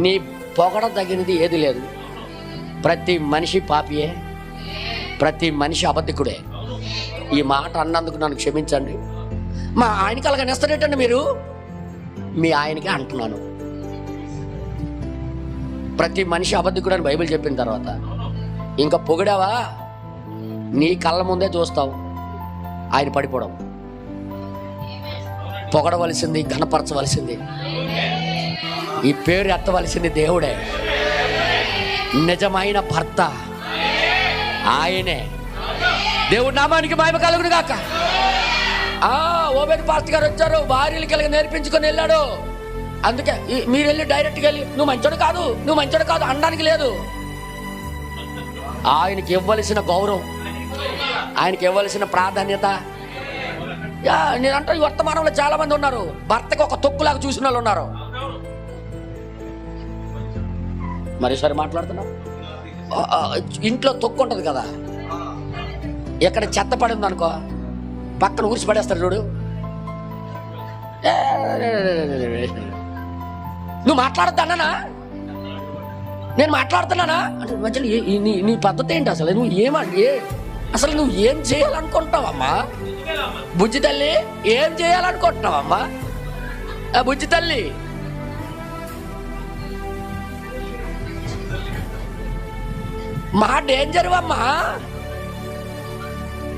నీ పొగడ తగినది ఏది లేదు. ప్రతి మనిషి పాపియే, ప్రతి మనిషి అబద్ధికుడే. ఈ మాట అన్నందుకు నన్ను క్షమించండి. మా ఆయనకి అలాగ నెస్తనేటండి మీరు, మీ ఆయనకే అంటున్నాను. ప్రతి మనిషి అబద్ధికుడు అని బైబిల్ చెప్పిన తర్వాత ఇంకా పొగిడావా, నీ కళ్ళ ముందే చూస్తావు ఆయన పడిపోవడం. పొగడవలసింది, ఘనపరచవలసింది, ఈ పేరు ఎత్తవలసింది దేవుడే. నిజమైన భర్త ఆయనే. దేవుడి నామానికి మహిమ కలుగును గాక. ఓబేద్ పాస్టర్ గారు వచ్చారు, భార్యలకి ఇలాగ నేర్పించుకొని వెళ్ళాడు. అందుకే మీరు వెళ్ళి డైరెక్ట్గా వెళ్ళి నువ్వు మంచోడు కాదు, నువ్వు మంచోడు కాదు అనడానికి లేదు. ఆయనకి ఇవ్వవలసిన గౌరవం, ఆయనకి ఇవ్వవలసిన ప్రాధాన్యత. నేనంటే ఈ వర్తమానంలో చాలా మంది ఉన్నారు, భర్తకి ఒక తొక్కులాగా చూసిన వాళ్ళు ఉన్నారు. మరోసారి మాట్లాడుతున్నా, ఇంట్లో తొక్కు ఉంటుంది కదా, ఎక్కడ చెత్త పడింది అనుకో పక్కన ఊరిసి పడేస్తారు చూడు. నువ్వు మాట్లాడతానా, నేను మాట్లాడుతున్నానా అంటే మధ్యలో నీ పద్ధతి ఏంటి అసలు? నువ్వు అసలు నువ్వు ఏం చేయాలనుకుంటున్నావమ్మా బుజ్జి తల్లి? ఏం చేయాలనుకుంటున్నావమ్మా బుజ్జి తల్లి? మా డేంజర్ అమ్మా,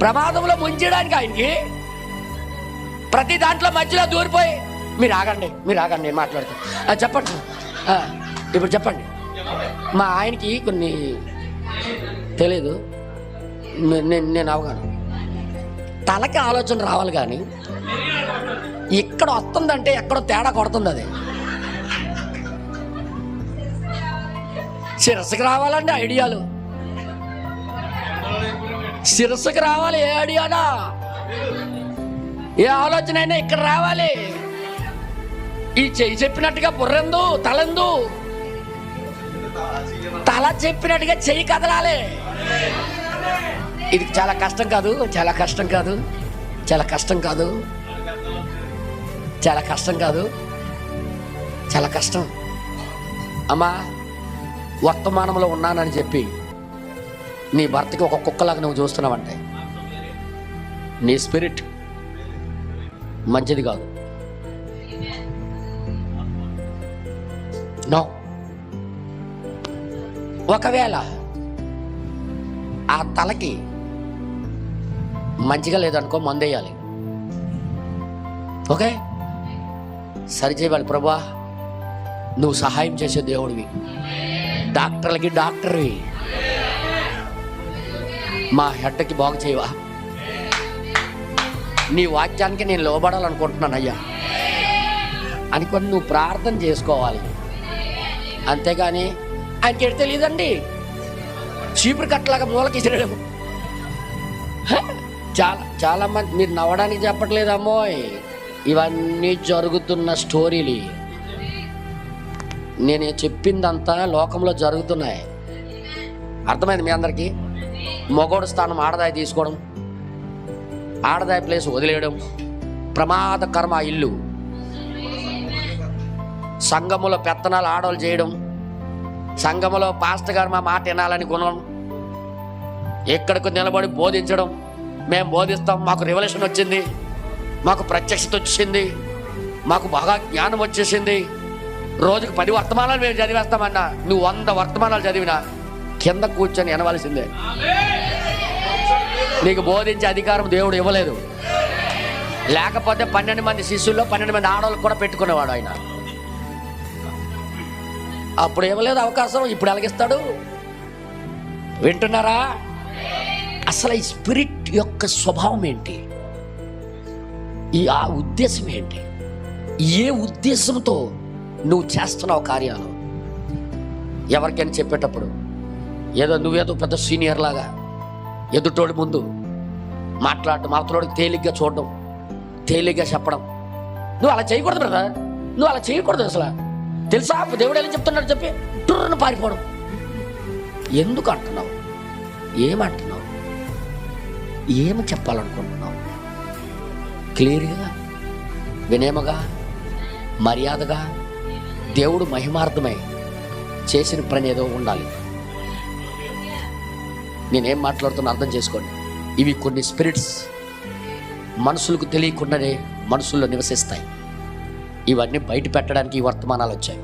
ప్రమాదంలో ముంచడానికి ఆయనకి. ప్రతి దాంట్లో మధ్యలో దూరిపోయి మీరు ఆగండి నేను మాట్లాడతాను. చెప్పండి ఇప్పుడు చెప్పండి. మా ఆయనకి కొన్ని తెలీదు, నేను అవగాను. తలకి ఆలోచన రావాలి కానీ ఇక్కడ వస్తుందంటే ఎక్కడో తేడా కొడుతుంది. అది శిరస్సుకి రావాలండి ఐడియాలు, శిరస్సుకి రావాలి. ఏ ఐడియానా, ఏ ఆలోచన అయినా ఇక్కడ రావాలి. ఈ చెయ్యి చెప్పినట్టుగా బుర్రెందు, తలందు, తల చెప్పినట్టుగా చెయ్యి కదలాలి. ఇది చాలా కష్టం కాదు, చాలా కష్టం కాదు, చాలా కష్టం కాదు, చాలా కష్టం కాదు, చాలా కష్టం. అమ్మా, వర్తమానంలో ఉన్నానని చెప్పి నీ భర్తకి ఒక కుక్కలాగా నువ్వు చూస్తున్నావంటే నీ స్పిరిట్ మంచిది కాదు. నో, ఒకవేళ ఆ తలకి మంచిగా లేదనుకో మందేయాలి. ఓకే, సరిచేయాలి. ప్రభువా, నువ్వు సహాయం చేసే దేవుడివి, డాక్టర్లకి డాక్టర్వి, మా హెడ్కి బాగు చేయవా. నీ వాక్యానికి నేను లోబడాలనుకుంటున్నాను అయ్యా అనుకొని నువ్వు ప్రార్థన చేసుకోవాలి. అంతేగాని ఆయనకి ఎటు తెలియదండి, చీపురు కట్టలాగా మూలకి ఇసిరడం. చాలా మంది, మీరు నవ్వడానికి చెప్పట్లేదమ్మో, ఇవన్నీ జరుగుతున్న స్టోరీలు. నేను చెప్పిందంతా లోకంలో జరుగుతున్నాయి. అర్థమైంది మీ అందరికీ? మగోడు స్థానం ఆడదాయి తీసుకోవడం, ఆడదాయి ప్లేస్ వదిలేయడం ప్రమాదకరం. ఆ ఇల్లు సంఘములో పెత్తనాలు ఆడవాళ్ళు చేయడం, సంఘములో పాస్టర్ గారు మా మాట వినాలని కొనడం, ఎక్కడికి నిలబడి బోధించడం. మేము బోధిస్తాం, మాకు రెవల్యూషన్ వచ్చింది, మాకు ప్రత్యక్షత వచ్చింది, మాకు బాగా జ్ఞానం వచ్చేసింది, రోజుకు 10 వర్తమానాలు మేము చదివేస్తామన్నా నువ్వు 100 వర్తమానాలు చదివినా కింద కూర్చొని వినవలసిందే. నీకు బోధించే అధికారం దేవుడు ఇవ్వలేదు. లేకపోతే 12 మంది శిష్యుల్లో 12 మంది ఆడవాళ్ళు కూడా పెట్టుకునేవాడు ఆయన. అప్పుడు ఇవ్వలేదు అవకాశం, ఇప్పుడు ఎలాగిస్తాడు? వింటున్నారా? అసలు ఈ స్పిరిట్ యొక్క స్వభావం ఏంటి, ఆ ఉద్దేశం ఏంటి, ఏ ఉద్దేశంతో నువ్వు చేస్తున్నావు కార్యాలు? ఎవరికైనా చెప్పేటప్పుడు నువ్వేదో పెద్ద సీనియర్ లాగా ఎదుటోడి ముందు మాట్లాడటం, అవతలోడికి తేలిగ్గా చూడడం, తేలిగ్గా చెప్పడం. నువ్వు అలా చేయకూడదు కదా, నువ్వు అలా చేయకూడదు. అసలు తెలుసా దేవుడు ఎలా చెప్తున్నాడు చెప్పి టుర్రను పారిపోవడం. ఎందుకు అంటున్నావు? ఏమంటున్నావు? ఏమి చెప్పాలనుకుంటున్నావు? క్లియర్గా, వినయముగా, మర్యాదగా, దేవుడు మహిమార్థమై చేసిన పని ఏదో ఉండాలి. నేనేం మాట్లాడుతున్నా అర్థం చేసుకోండి. ఇవి కొన్ని స్పిరిట్స్ మనుషులకు తెలియకుండానే మనుషుల్లో నివసిస్తాయి. ఇవన్నీ బయట పెట్టడానికి ఈ వర్తమానాలు వచ్చాయి.